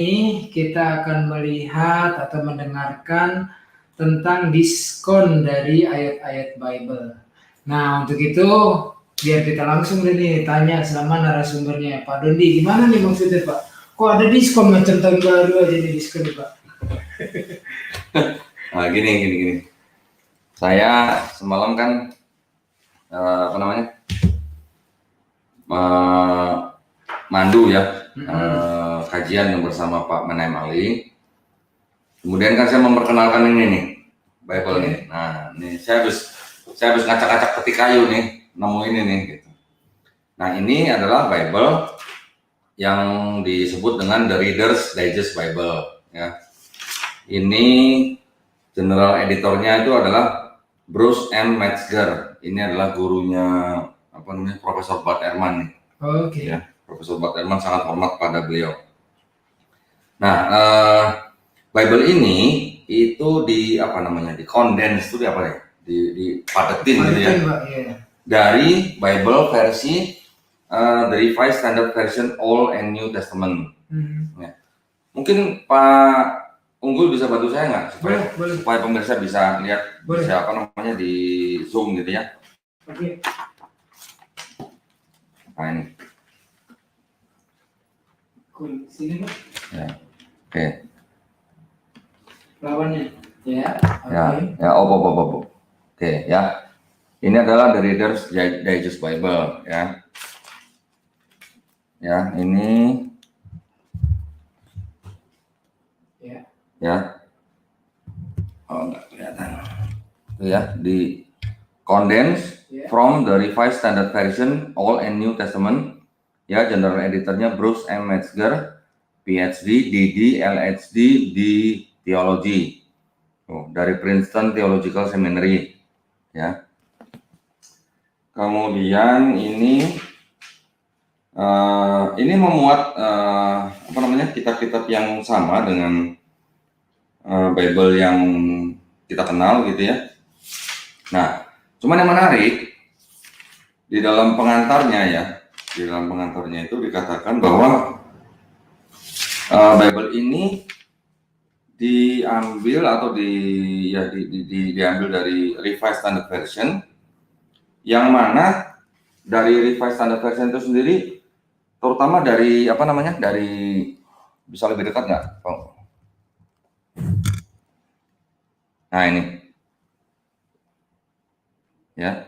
Ini kita akan melihat atau mendengarkan tentang diskon dari ayat-ayat Bible. Nah, untuk itu biar kita langsung nih tanya sama narasumbernya, Pak Dondi, gimana nih maksudnya Pak? Kok ada diskon macam tahun baru aja nih diskon nih Pak? Nah, gini. Saya semalam kan mandu ya, kajian bersama Pak Menaim Ali. Kemudian kan saya memperkenalkan ini nih, Bible nih. Nah, ini saya habis ngacak-ngacak peti kayu nih, nemu ini nih gitu. Nah, ini adalah Bible yang disebut dengan The Reader's Digest Bible ya. Ini general editornya itu adalah Bruce M. Metzger. Ini adalah gurunya Profesor Bart Ehrman nih. Oke. Ya, Profesor Bart Ehrman sangat hormat pada beliau. Nah, Bible ini itu di condense itu dipadetin gitu ya. Dari Bible versi The Revised Standard Version Old and New Testament. Ya. Mungkin Pak Unggul bisa bantu saya nggak supaya pemirsa bisa lihat bisa di zoom gitu ya. Oke. Nah ini. Sini Pak. Ya. Oke. Lawannya. Ya. Okay. Ya. Oke ya. Ini adalah The Reader's Digest Bible ya. Ya, ini. Ya. Oh, enggak kelihatan. Itu ya, di condense from the Revised Standard Version Old and New Testament. Ya, general editornya Bruce M. Metzger, PhD, DD, LHD di Theology. Dari Princeton Theological Seminary. Ya. Kemudian ini memuat kitab-kitab yang sama dengan Bible yang kita kenal gitu ya. Nah, cuman yang menarik di dalam pengantarnya itu dikatakan bahwa Bible ini diambil dari Revised Standard Version, yang mana dari Revised Standard Version itu sendiri, terutama dari bisa lebih dekat nggak? Nah ini, ya.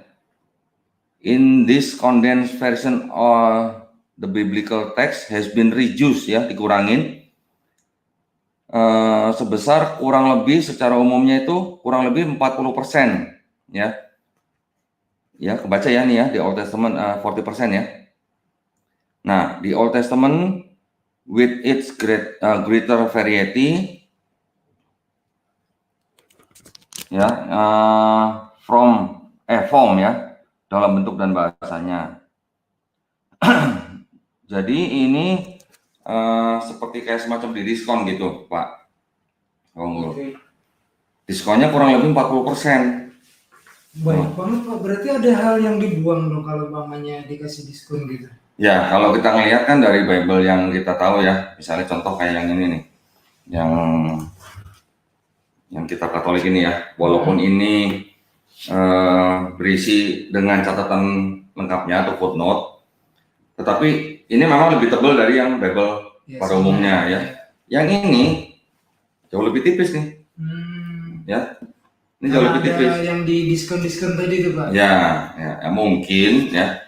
In this condensed version the biblical text has been reduced, ya, dikurangin sebesar kurang lebih secara umumnya itu kurang lebih 40%, ya. Ya, kebaca ya nih ya, di Old Testament 40% ya. Nah, di Old Testament with its greater variety, ya, form ya, dalam bentuk dan bahasanya. Jadi ini seperti kayak semacam didiskon gitu, Pak. Diskonnya kurang lebih 40%. Baik banget Pak, berarti ada hal yang dibuang dong kalau umpamanya dikasih diskon gitu. Ya, kalau kita ngelihat kan dari Bible yang kita tahu ya, misalnya contoh kayak yang ini nih, yang kitab Katolik ini ya, walaupun ini berisi dengan catatan lengkapnya atau footnote, tetapi ini memang lebih tebal dari yang Bible pada umumnya ya. Yang ini jauh lebih tipis nih, ya. Ini jauh lebih tipis. Yang di diskon tadi itu Pak. Ya, mungkin ya.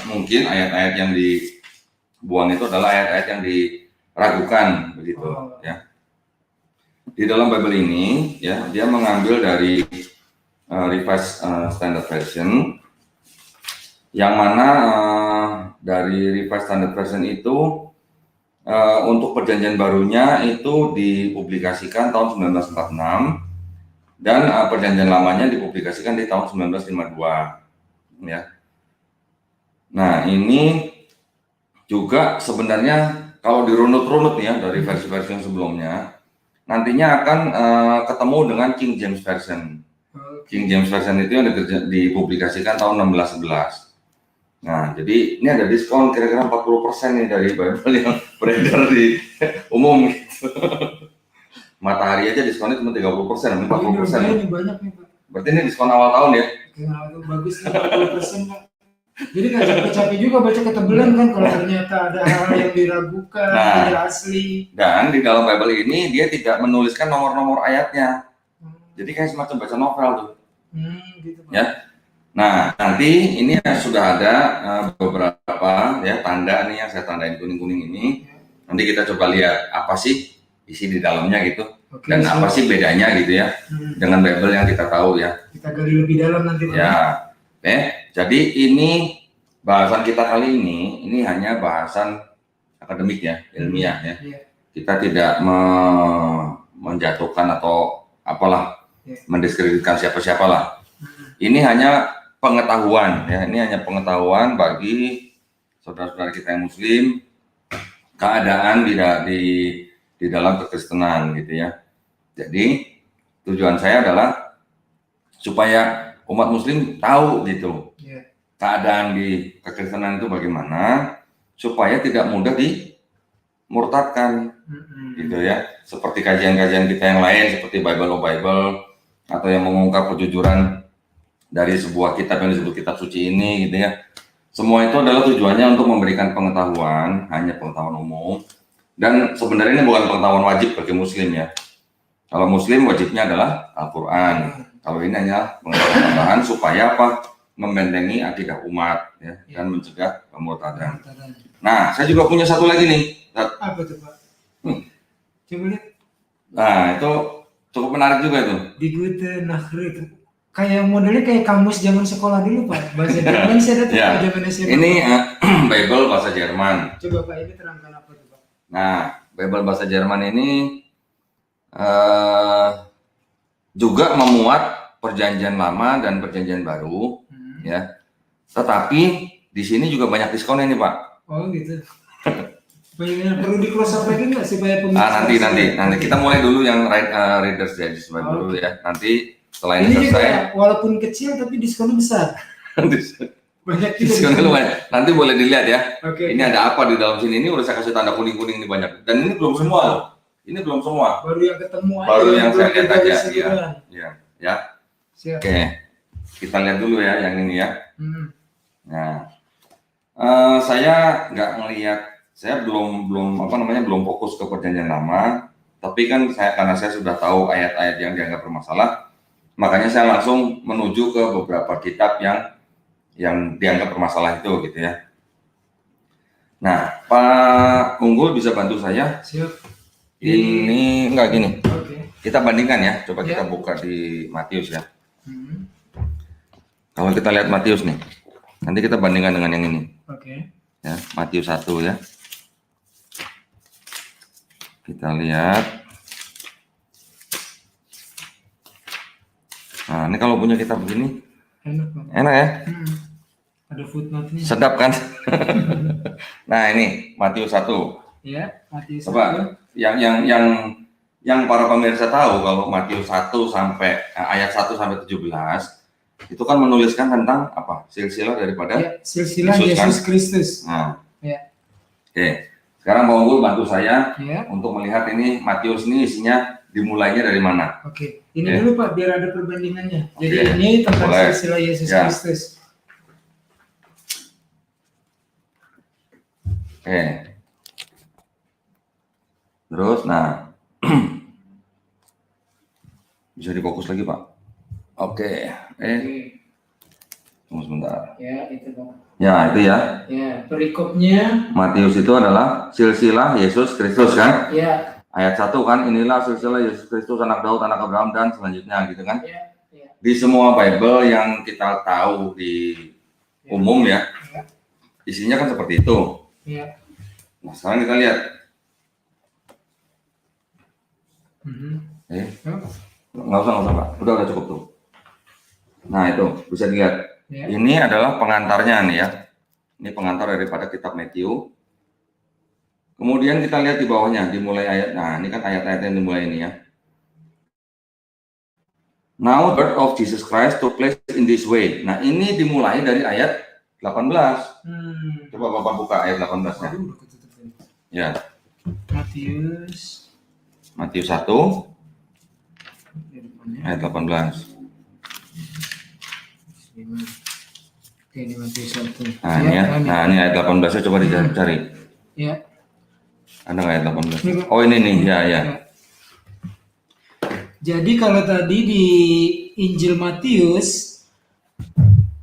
Mungkin ayat-ayat yang dibuang itu adalah ayat-ayat yang diragukan begitu ya. Di dalam Bible ini ya, dia mengambil dari Revised Standard Version, yang mana dari Revised Standard Version itu untuk perjanjian barunya itu dipublikasikan tahun 1946 dan perjanjian lamanya dipublikasikan di tahun 1952 ya. Nah, ini juga sebenarnya kalau dirunut-runut ya dari versi-versi yang sebelumnya, nantinya akan ketemu dengan King James Version. King James Version itu yang dipublikasikan tahun 1611. Nah, jadi ini ada diskon kira-kira 40% nih dari Bible yang beredar di umum gitu. Matahari aja diskonnya cuma 30%, ini 40%. Ini banyak nih Pak. Berarti ini diskon awal tahun ya? Itu bagus nih 40% Pak. Jadi nggak capek-capek juga baca ketebelan kan kalau ternyata ada hal yang diragukan, tidak asli. Dan di dalam Bible ini dia tidak menuliskan nomor-nomor ayatnya. Jadi kayak semacam baca novel tuh. Gitu, Pak. Ya. Nah, nanti ini sudah ada beberapa ya tanda nih yang saya tandain kuning-kuning ini. Nanti kita coba lihat apa sih isi di dalamnya gitu. Oke, dan apa sih bedanya gitu ya dengan Bible yang kita tahu ya. Kita gali lebih dalam nanti. Ya. Jadi ini bahasan kita kali ini hanya bahasan akademik ya, ilmiah ya. Kita tidak menjatuhkan atau apalah, mendiskreditkan siapa-siapa lah. Ini hanya pengetahuan ya, ini hanya pengetahuan bagi saudara-saudara kita yang Muslim, keadaan di dalam kekristenan gitu ya. Jadi tujuan saya adalah supaya umat Muslim tahu gitu keadaan di kekristenan itu bagaimana, supaya tidak mudah dimurtadkan gitu ya. Seperti kajian-kajian kita yang lain seperti Bible of Bible atau yang mengungkap kejujuran dari sebuah kitab yang disebut kitab suci ini gitu ya. Semua itu adalah tujuannya untuk memberikan pengetahuan, hanya pengetahuan umum, dan sebenarnya ini bukan pengetahuan wajib bagi Muslim ya. Kalau Muslim wajibnya adalah Al-Quran. Kalau ini hanya pengetahuan tambahan supaya apa? Membentengi akidah umat ya, dan mencegah kemurtadan. Nah, saya juga punya satu lagi nih. Apa tuh Pak? Coba lihat. Nah, itu cukup menarik juga itu. Di Gute Nachricht. Kayak modelnya kayak kamus zaman sekolah dulu Pak. Bahasa Jerman saya ada ya. zaman SMA. Ini Bible bahasa Jerman. Coba Pak, ini terangkan apa tuh Pak? Nah, Bible bahasa Jerman ini juga memuat Perjanjian Lama dan Perjanjian Baru. Ya, tetapi di sini juga banyak diskonnya nih Pak. Oh gitu. Banyak perlu di close up lagi nggak supaya pemirsa? Nanti kita mulai dulu yang Reader's Digest dulu ya. Nanti setelah ini selesai. Juga, walaupun kecil tapi diskonnya besar. Banyak diskonnya lumayan. Nanti boleh dilihat ya. Ini ada apa di dalam sini? Ini udah saya kasih tanda kuning-kuning ini banyak. Dan ini belum semua loh. Ini belum semua. Baru yang ketemu aja. Baru yang saya lihat aja. Ya. Siap. Oke. Kita lihat dulu ya yang ini ya. Nah, saya nggak ngelihat, saya belum fokus ke Perjanjian Lama, tapi kan karena saya sudah tahu ayat-ayat yang dianggap bermasalah, makanya saya langsung menuju ke beberapa kitab yang dianggap bermasalah itu gitu ya. Nah, Pak Unggul bisa bantu saya? Siap. Ini enggak gini. Kita bandingkan ya. Coba kita buka di Matius ya. Kalau kita lihat Matius nih, nanti kita bandingkan dengan yang ini. Ya, Matius 1 ya. Kita lihat. Nah, ini kalau punya kitab begini, enak ya? Ada footnote-nya. Sedap kan? Nah, ini Matius 1. Ya, Matius 1. Coba yang para pemirsa tahu kalau Matius 1 sampai ayat 1 sampai 17 itu kan menuliskan tentang apa? Silsilah daripada silsilah Yesus Kristus. Nah. Ya. Oke. Sekarang Pak Unggul bantu saya untuk melihat ini Matius ini isinya dimulainya dari mana. Oke. Ini dulu Pak biar ada perbandingannya. Jadi ini tentang silsilah Yesus Kristus. Oke. Terus nah bisa difokus lagi Pak. Oke, tunggu sebentar. Ya, itu Pak. Ya, itu ya. Ya, perikopnya. Matius itu adalah silsilah Yesus Kristus kan? Ya. Ayat 1 kan, inilah silsilah Yesus Kristus, anak Daud, anak Abraham, dan selanjutnya gitu kan? Ya. Di semua Bible yang kita tahu di umum ya, isinya kan seperti itu. Ya. Nah, sekarang kita lihat. Nggak usah Pak, udah cukup tuh. Nah itu bisa dilihat. Ini adalah pengantarnya nih ya. Ini pengantar daripada kitab Matius. Kemudian kita lihat di bawahnya, dimulai ayat. Nah ini kan ayat-ayat yang dimulai ini ya. Now birth of Jesus Christ took place in this way. Nah ini dimulai dari ayat 18. Hmm. Coba Bapak buka ayat 18-nya. Waduh, udah ketutup tadi. Ya, Matius. Matius 1 Di depannya. ayat 18. Oke, ini Matius 1. Nah, ini ya. Nah, ini ayat 18-nya coba dicari. Ya. Ada nggak ayat 18? Oh, ini nih. Ya. Jadi kalau tadi di Injil Matius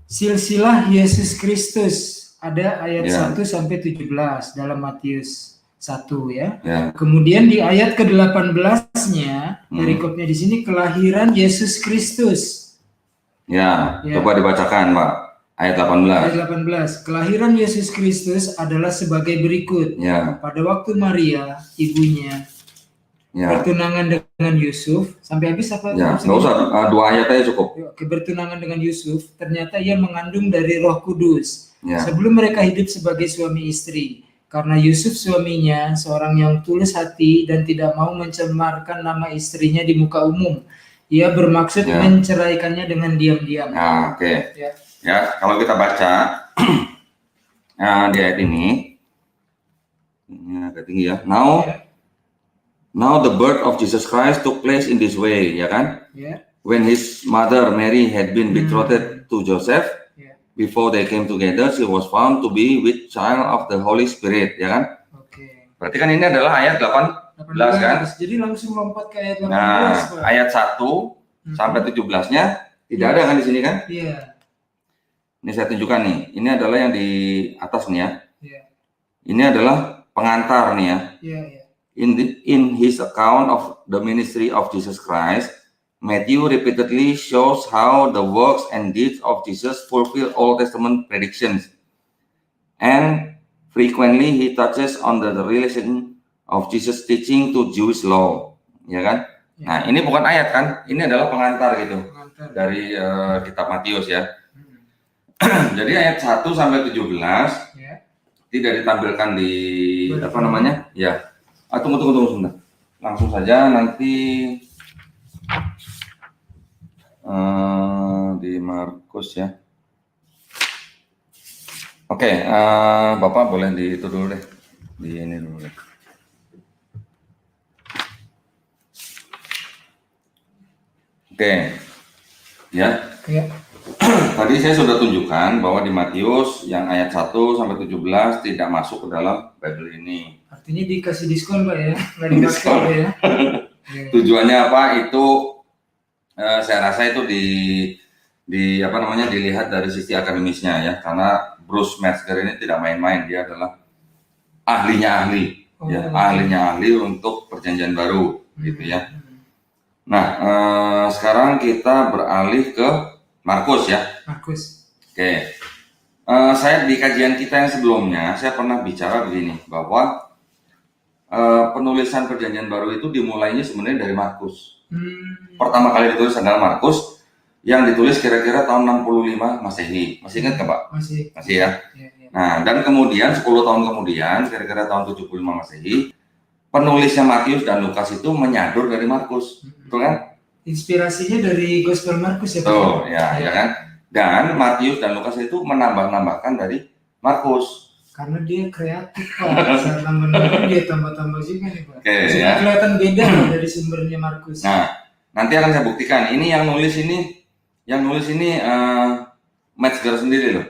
silsilah Yesus Kristus ada ayat 1 sampai 17 dalam Matius 1 ya. Kemudian di ayat ke-18-nya perikopnya di sini kelahiran Yesus Kristus. Ya, coba dibacakan, Pak. Ayat 18. Ayat 18. Kelahiran Yesus Kristus adalah sebagai berikut. Pada waktu Maria, ibunya, bertunangan dengan Yusuf, sampai habis apa? Ya, nggak usah, 2 ayat aja cukup. Bertunangan dengan Yusuf, ternyata ia mengandung dari Roh Kudus. Sebelum mereka hidup sebagai suami istri. Karena Yusuf suaminya seorang yang tulus hati dan tidak mau mencemarkan nama istrinya di muka umum. Ia bermaksud menceraikannya dengan diam-diam. Nah, oke. Ya, kalau kita baca di ayat ini agak tinggi ya. Now the birth of Jesus Christ took place in this way, ya kan? When his mother Mary had been betrothed to Joseph, before they came together, she was found to be with child of the Holy Spirit, ya kan? Berarti kan ini adalah ayat 18 kan? Jadi langsung lompat ke ayat 18. Nah, ayat 1 sampai 17-nya tidak ada kan di sini kan? Iya. Ini saya tunjukkan nih. Ini adalah yang di atas nih ya. Ini adalah pengantar nih ya. In his account of the ministry of Jesus Christ, Matthew repeatedly shows how the works and deeds of Jesus fulfill Old Testament predictions. And frequently he touches on the relation of Jesus teaching to Jewish law, ya kan? Nah, ini bukan ayat kan? Ini adalah pengantar gitu dari kitab Matius ya. Jadi ayat 1 sampai 17 tidak ditampilkan di apa namanya? Ya. Tunggu sebentar. Langsung saja nanti di Markus ya. Oke, Bapak boleh di itu dulu deh. Di ini dulu deh. Oke. Ya. Tadi saya sudah tunjukkan bahwa di Matius yang ayat 1 sampai 17 tidak masuk ke dalam Bible ini. Artinya dikasih diskon Pak ya? Nggak dipakai ya? Tujuannya apa? Itu saya rasa itu apa namanya dilihat dari sisi akademisnya ya, karena Bruce Metzger ini tidak main-main, dia adalah ahlinya ahli untuk Perjanjian Baru gitu ya. Nah, sekarang kita beralih ke Markus ya. Markus. Oke. Saya di kajian kita yang sebelumnya saya pernah bicara begini bahwa penulisan Perjanjian Baru itu dimulainya sebenarnya dari Markus. Pertama kali ditulis adalah Markus yang ditulis kira-kira tahun 65 Masehi. Masih ingat nggak Pak? Masih ya. Nah, dan kemudian 10 tahun kemudian kira-kira tahun 75 Masehi penulisnya Matius dan Lukas itu menyadur dari Markus. Betul kan? Inspirasinya dari Gospel Markus ya Pak? Betul, ya kan? Dan Matius dan Lukas itu menambah-nambahkan dari Markus. Karena dia kreatif Pak, saat nambah-nambah dia tambah-tambah juga nih Pak. Ya. Kelihatan beda dari sumbernya Markus. Nah, nanti akan saya buktikan. Ini yang nulis ini Metzger sendiri loh.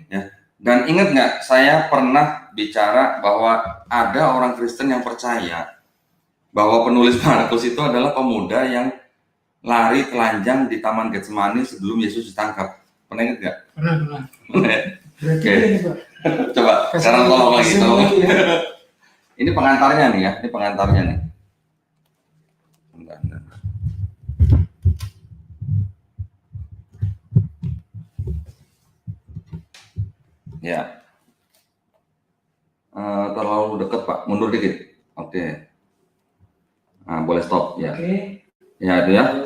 Ya. Dan ingat nggak, saya pernah bicara bahwa ada orang Kristen yang percaya bahwa penulis Markus itu adalah pemuda yang lari telanjang di Taman Getsemani sebelum Yesus ditangkap. Pernah ingat nggak? Pernah. Oke. Coba sekarang tolong lagi. Ini pengantarnya nih ya. Bentar. Ya. Terlalu dekat Pak. Mundur dikit. Oke. Nah, boleh stop ya. Ya, itu ya.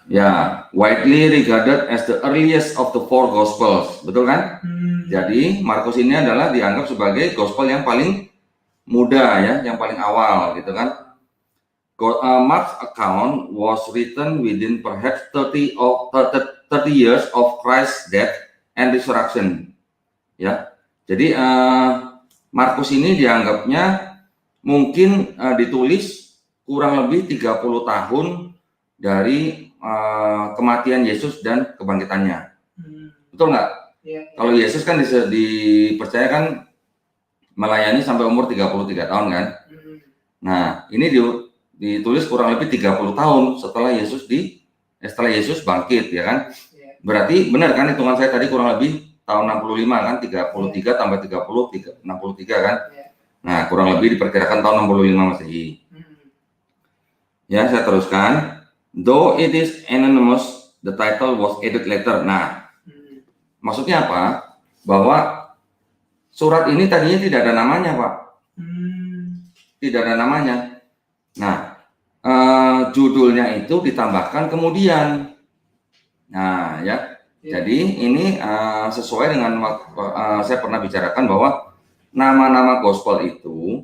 Ya, widely regarded as the earliest of the 4 Gospels, betul kan? Jadi Markus ini adalah dianggap sebagai Gospel yang paling muda ya, yang paling awal, gitu kan? Mark's account was written within perhaps 30 years of Christ's death and resurrection. Ya, jadi Markus ini dianggapnya mungkin ditulis kurang lebih 30 tahun dari kematian Yesus dan kebangkitannya. Betul nggak? Ya. Kalau Yesus kan dipercayakan melayani sampai umur 33 tahun kan. Nah, ini ditulis kurang lebih 30 tahun setelah Yesus bangkit, ya kan? Berarti benar kan hitungan saya tadi kurang lebih tahun 65 kan, 33 tambah 30, 63 kan? Nah, kurang lebih diperkirakan tahun 65 Masehi. Ya, saya teruskan. Though it is anonymous, the title was added later. Nah, maksudnya apa? Bahwa surat ini tadinya tidak ada namanya, Pak. Tidak ada namanya. Nah, judulnya itu ditambahkan kemudian. Nah, ya. Jadi ini sesuai dengan saya pernah bicarakan bahwa nama-nama gospel itu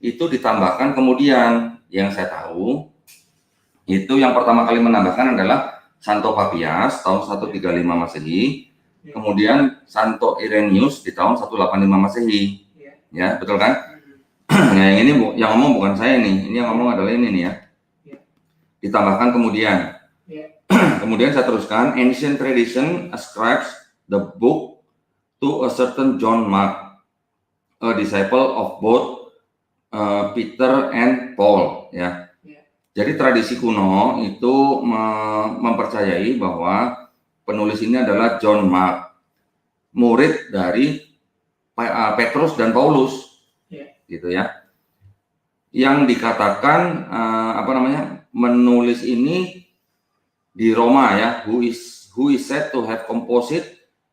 ditambahkan kemudian. Yang saya tahu itu yang pertama kali menambahkan adalah Santo Papias tahun 135 Masehi, kemudian Santo Irenaeus di tahun 185 Masehi. Ya, betul kan? Nah, yang ini yang ngomong bukan saya nih, ini yang ngomong adalah ini nih ya. Ditambahkan kemudian. Kemudian saya teruskan, ancient tradition ascribes the book to a certain John Mark, a disciple of both Peter and Paul, ya. Jadi tradisi kuno itu mempercayai bahwa penulis ini adalah John Mark, murid dari Petrus dan Paulus, gitu ya. Yang dikatakan menulis ini di Roma ya, who is said to have composed it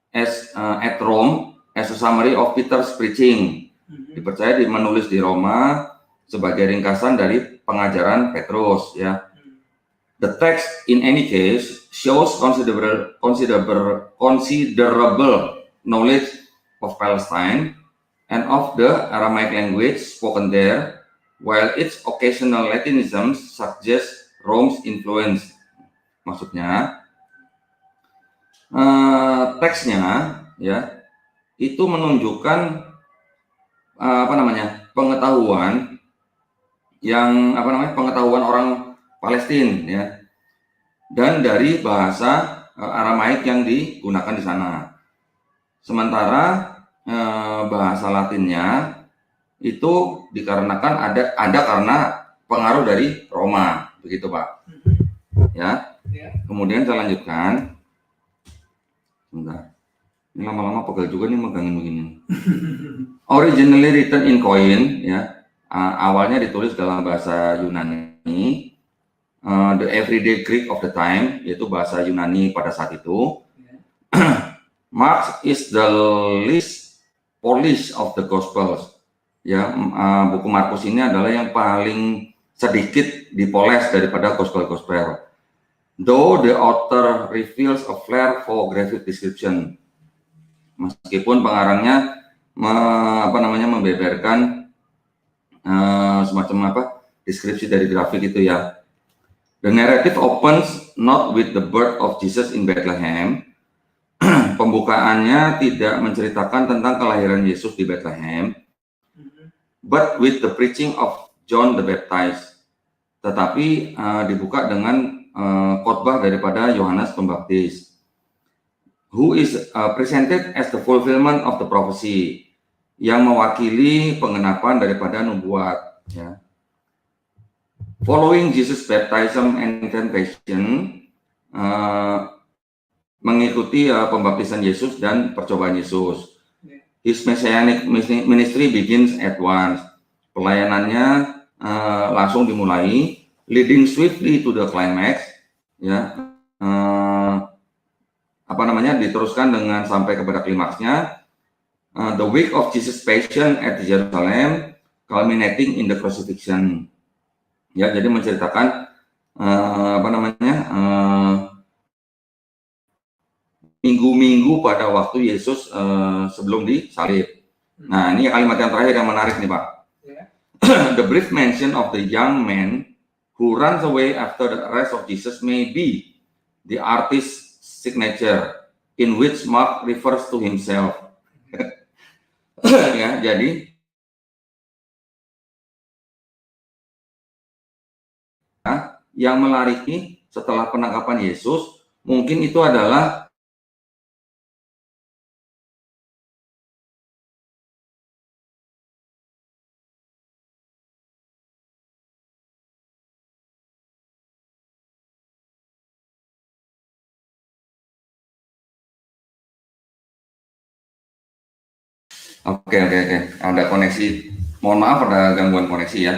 as at Rome as a summary of Peter's preaching. Dipercaya menulis di Roma sebagai ringkasan dari pengajaran Petrus ya. The text in any case shows considerable knowledge of Palestine and of the Aramaic language spoken there, while its occasional Latinisms suggest Rome's influence. Maksudnya teksnya ya itu menunjukkan pengetahuan pengetahuan orang Palestina ya, dan dari bahasa Aramaik yang digunakan di sana. Sementara bahasa Latinnya itu dikarenakan ada karena pengaruh dari Roma, begitu Pak. Ya. Kemudian saya lanjutkan. Sebentar. Ini lama-lama pegel juga nih megangin begini. Originally written in Koine, ya, awalnya ditulis dalam bahasa Yunani, the everyday Greek of the time, yaitu bahasa Yunani pada saat itu. Mark is the least polished of the Gospels. Ya, buku Markus ini adalah yang paling sedikit dipoles daripada Gospel-Gospel. Though the author reveals a flair for graphic description. Meskipun pengarangnya membeberkan semacam deskripsi dari grafik itu ya. The narrative opens not with the birth of Jesus in Bethlehem. Pembukaannya tidak menceritakan tentang kelahiran Yesus di Bethlehem, but with the preaching of John the Baptist. Tetapi dibuka dengan khotbah daripada Yohanes Pembaptis, who is presented as the fulfillment of the prophecy, yang mewakili pengenapan daripada nubuat. Ya. Following Jesus' baptism and temptation, mengikuti pembaptisan Yesus dan percobaan Yesus. His messianic ministry begins at once. Pelayanannya langsung dimulai, leading swiftly to the climax. Ya, diteruskan dengan sampai kepada klimaksnya. The week of Jesus' passion at Jerusalem, culminating in the crucifixion. Ya, jadi menceritakan minggu-minggu pada waktu Yesus sebelum disalib. Nah, ini kalimat yang terakhir yang menarik nih Pak. The brief mention of the young man who runs away after the arrest of Jesus may be the artist's signature. in which Mark refers to himself. Ya, jadi yang melariki setelah penangkapan Yesus mungkin itu adalah oke, ada koneksi. Mohon maaf ada gangguan koneksi ya.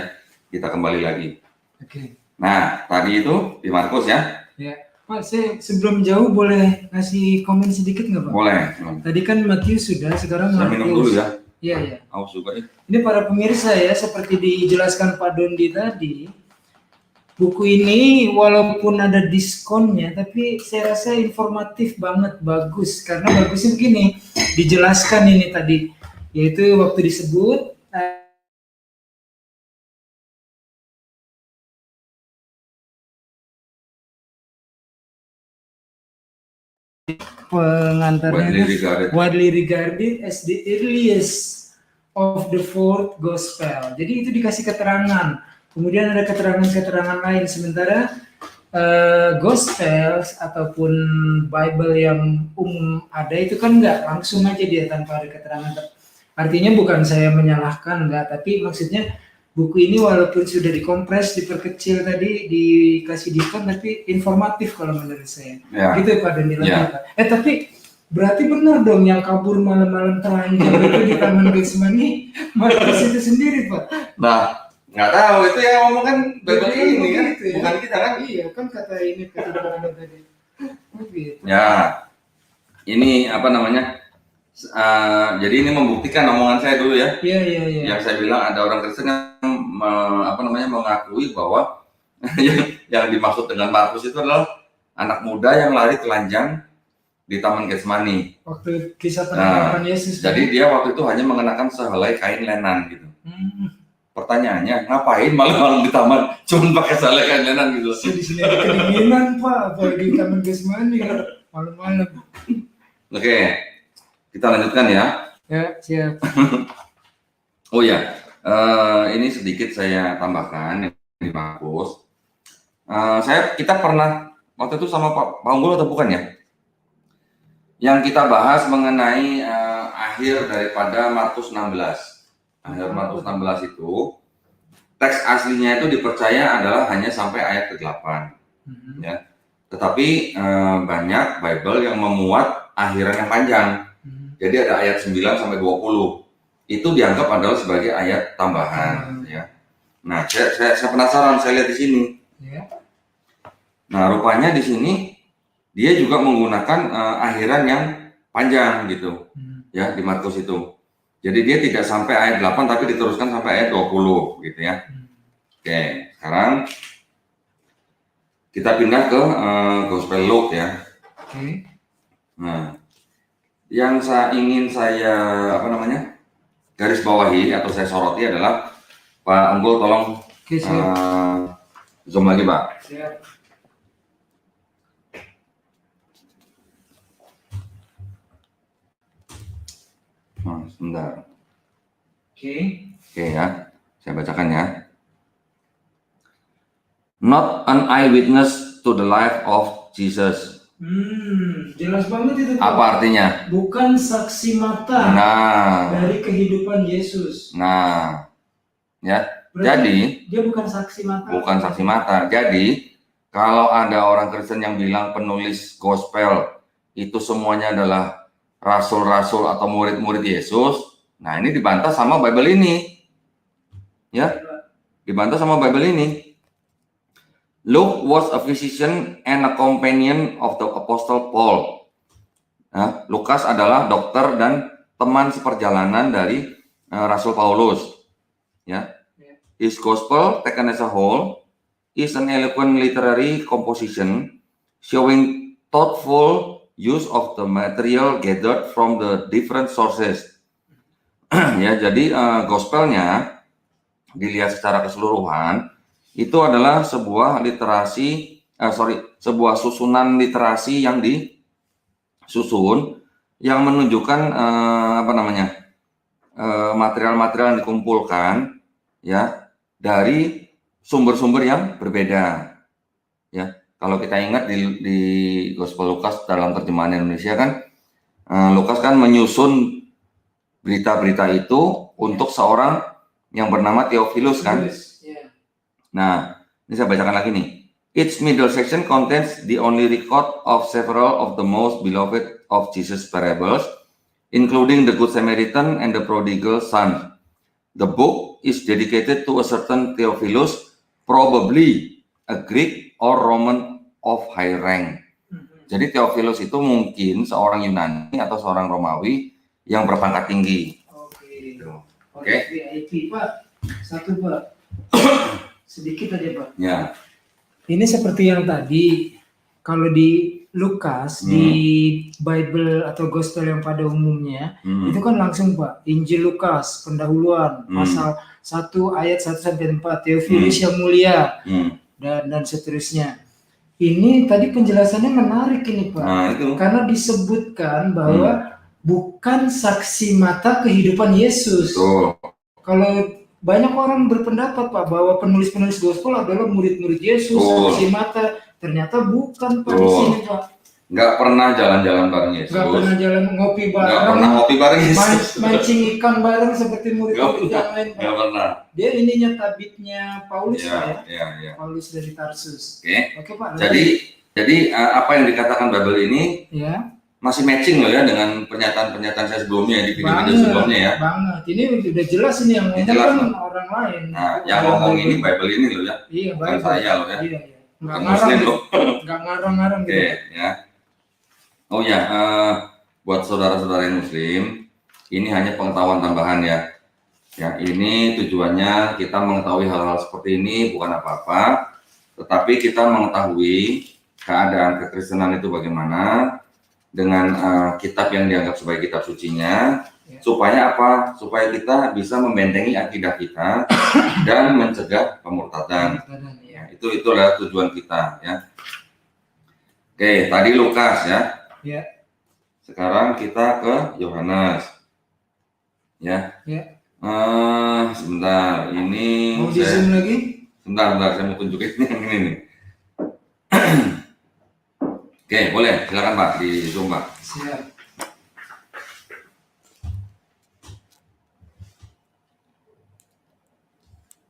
Kita kembali lagi. Oke. Nah, tadi itu di Markus ya. Ya, Pak, saya sebelum jauh boleh ngasih komen sedikit nggak Pak? Boleh. Tadi kan Matius sudah, sekarang Saya Markus. minum dulu ya. Iya, iya. Aus juga ya. Ini para pemirsa ya, seperti dijelaskan Pak Dondi tadi, buku ini walaupun ada diskonnya, tapi saya rasa informatif banget, bagus. Karena bagusnya begini, dijelaskan ini tadi, yaitu waktu disebut pengantarnya widely regarded as the earliest of the fourth gospel. Jadi itu dikasih keterangan. Kemudian ada keterangan-keterangan lain. Sementara gospel ataupun Bible yang umum ada itu kan enggak, langsung aja dia tanpa ada keterangan. Artinya bukan saya menyalahkan, enggak, tapi maksudnya buku ini walaupun sudah dikompres, diperkecil tadi, dikasih diskon, tapi informatif kalau menurut saya. Ya. Gitu Pak Daniel. Ya. Tapi berarti benar dong yang kabur malam-malam telanjang itu di Taman Getsemani Markus itu sendiri Pak. Nah, nggak tahu itu yang ngomong kan Bible ini kan, gitu, ya? Bukan kita kan? Iya kan kata ini keterangan tadi. Gitu. Ya, ini apa namanya? Jadi ini membuktikan omongan saya dulu ya. Iya. Yang saya bilang ada orang Kristen yang mengakui bahwa yang dimaksud dengan Markus itu adalah anak muda yang lari telanjang di Taman Getsemani. Waktu kisah penangkapan Yesus. Jadi dia waktu itu hanya mengenakan sehelai kain lenan gitu. Pertanyaannya, ngapain malam-malam di taman cuma pakai sehelai kain lenan gitu? Di sini ada kedinginan Pak, apalagi di Taman Getsemani malam-malam. Oke, kita lanjutkan ya. Ya, siap. Oh ya, ini sedikit saya tambahkan di Markus. Kita pernah waktu itu sama Pak Unggul atau bukan ya? Yang kita bahas mengenai akhir daripada Markus 16. Akhir Markus 16 itu teks aslinya itu dipercaya adalah hanya sampai ayat ke-8. Ya. Tetapi banyak Bible yang memuat akhiran yang panjang. Jadi ada ayat 9 sampai 20. Itu dianggap adalah sebagai ayat tambahan ya. Nah, saya penasaran, saya lihat di sini. Nah, rupanya di sini dia juga menggunakan akhiran yang panjang gitu. Ya, di Markus itu. Jadi dia tidak sampai ayat 8 tapi diteruskan sampai ayat 20 gitu ya. Oke, sekarang kita pindah ke Gospel Luke ya. Nah, yang ingin saya garis bawahi atau saya soroti adalah Pak Unggul tolong zoom lagi Pak. Siap. Sebentar. Oke ya, saya bacakan ya. Not an eyewitness to the life of Jesus. Jelas banget itu. Apa artinya? Bukan saksi mata dari kehidupan Yesus. Nah, ya. Berarti jadi dia bukan saksi mata. Bukan saksi mata. Jadi kalau ada orang Kristen yang bilang penulis gospel itu semuanya adalah rasul-rasul atau murid-murid Yesus, nah ini dibantah sama Bible ini, ya, dibantah sama Bible ini. Luke was a physician and a companion of the Apostle Paul. Nah, Lukas adalah dokter dan teman seperjalanan dari Rasul Paulus. Ya, his gospel taken as a whole is an eloquent literary composition showing thoughtful use of the material gathered from the different sources. Ya, jadi gospelnya dilihat secara keseluruhan itu adalah sebuah sebuah susunan literasi yang susun yang menunjukkan material-material yang dikumpulkan ya dari sumber-sumber yang berbeda. Ya, kalau kita ingat di Gospel Lukas dalam terjemahan Indonesia kan, Lukas kan menyusun berita-berita itu untuk seorang yang bernama Theophilus kan. Nah, ini saya bacakan lagi nih. Its middle section contains the only record of several of the most beloved of Jesus' parables, including the Good Samaritan and the prodigal son. The book is dedicated to a certain Theophilus, probably a Greek or Roman of high rank. Jadi Theophilus itu mungkin seorang Yunani atau seorang Romawi yang berpangkat tinggi. Oke. VIP Pak, satu Pak. Sedikit aja Pak. Ya. Ini seperti yang tadi, kalau di Lukas, di Bible atau Gospel yang pada umumnya, itu kan langsung Pak, Injil Lukas, pendahuluan, pasal 1 ayat 1 sampai 4, Theophilus yang mulia, dan seterusnya. Ini tadi penjelasannya menarik ini Pak, karena disebutkan bahwa bukan saksi mata kehidupan Yesus. Kalau banyak orang berpendapat Pak bahwa penulis-penulis gospel adalah murid-murid Yesus, saksi mata. Ternyata bukan Pak di sini Pak. Nggak pernah jalan-jalan bareng Yesus. Nggak pernah jalan ngopi bareng. Nggak pernah ngopi bareng Yesus. Mancing ikan bareng seperti murid-murid yang lain Pak. Nggak pernah. Dia ininya tabitnya Paulus ya, Pak ya. Paulus dari Tarsus. Oke Pak. Jadi apa yang dikatakan Bible ini masih matching loh ya dengan pernyataan-pernyataan saya sebelumnya di video-video sebelumnya ya. Banget. Ini udah jelas ini yang ngomong kan orang lain. Nah, yang ngomong ini Bible ini loh ya. Iya, bukan saya loh ya. Iya. Bukan Muslim loh. Nggak ngarang-ngarang gitu. Ya. Oh ya, buat saudara-saudara yang Muslim, ini hanya pengetahuan tambahan ya. Ya, ini tujuannya kita mengetahui hal-hal seperti ini bukan apa-apa, tetapi kita mengetahui keadaan kekristenan itu bagaimana dengan kitab yang dianggap sebagai kitab sucinya, supaya apa? Supaya kita bisa membentengi akidah kita dan mencegah pemurtadan. Ya, itulah tujuan kita ya. Oke, tadi Lukas ya. Sekarang kita ke Yohanes. Ya. Sebentar, ini mau di zoom lagi? Sebentar, saya mau tunjukin yang ini nih. Oke, boleh, silakan Pak, di zoom Pak. Siap.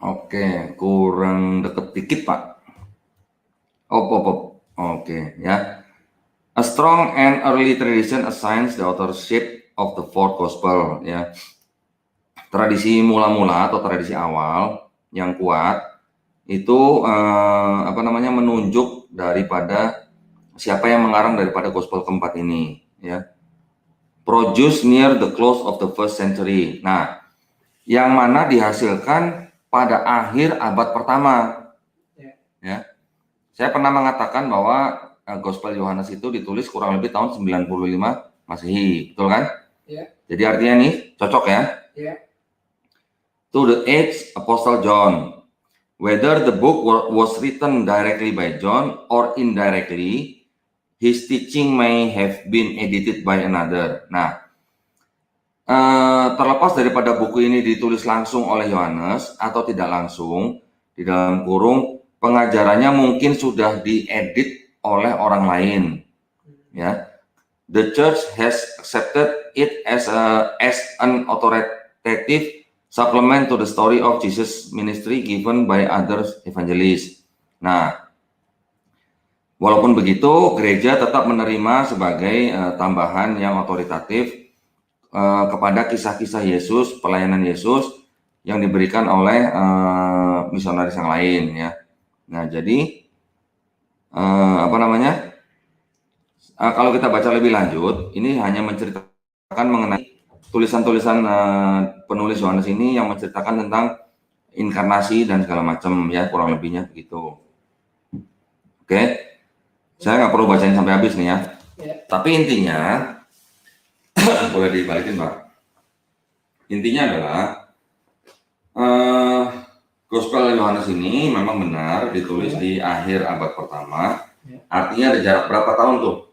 Oke, kurang deket dikit Pak. Oke, ya. A strong and early tradition assigns the authorship of the fourth gospel, ya. Tradisi mula-mula atau tradisi awal yang kuat itu menunjuk daripada siapa yang mengarang daripada gospel keempat ini, ya. Produced near the close of the first century. Nah, yang mana dihasilkan pada akhir abad pertama. Ya. Saya pernah mengatakan bahwa Gospel Yohanes itu ditulis kurang lebih tahun 95 Masehi, betul kan? Jadi artinya nih cocok ya. To the eighth Apostle John. Whether the book was written directly by John or indirectly, his teaching may have been edited by another. Nah, terlepas daripada buku ini ditulis langsung oleh Yohanes atau tidak langsung, di dalam kurung pengajarannya mungkin sudah diedit oleh orang lain. Ya, the church has accepted it as an authoritative supplement to the story of Jesus' ministry given by other evangelists. Nah, walaupun begitu, gereja tetap menerima sebagai tambahan yang otoritatif kepada kisah-kisah Yesus, pelayanan Yesus yang diberikan oleh misionaris yang lain, ya. Nah, jadi kalau kita baca lebih lanjut, ini hanya menceritakan mengenai tulisan-tulisan penulis Yohanes ini yang menceritakan tentang inkarnasi dan segala macam, ya, kurang lebihnya begitu. Oke, saya nggak perlu bacain sampai habis nih ya. Tapi intinya boleh dibalikin Pak. Intinya adalah Gospel Yohanes ini memang benar ditulis di akhir abad pertama. Artinya ada jarak berapa tahun tuh